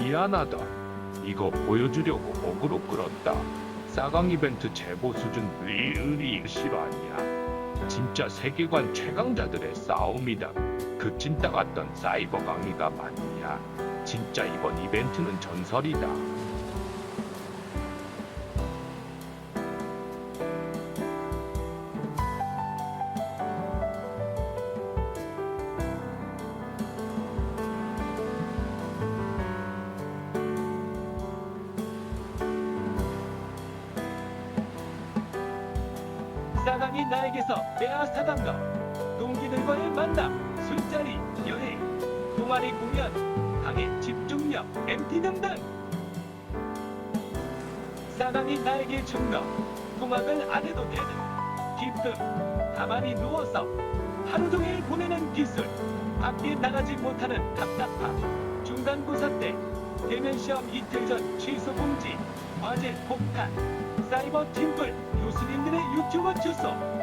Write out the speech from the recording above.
미안하다. 이거 보여주려고 어그로 끌었다. 싸강 이벤트 제보 수준 으리 실화냐. 진짜 세계관 최강자들의 싸움이다. 그 찐따 같던 사이버 강의가 맞냐. 진짜 이번 이벤트는 전설이다. 싸강이 나에게서 빼앗아간 것, 동기들과의 만남, 술자리, 여행, 동아리 공연, 강의 집중력, MT 등등. 싸강이 나에게 준 것, 통학을 안 해도 되는 기쁨, 가만히 누워서 하루 종일 보내는 기술, 밖에 나가지 못하는 답답함, 중간고사 때 대면 시험 이틀 전 취소 공지, 과제 폭탄, 사이버 팀플, 교수님들의 유튜버 주소,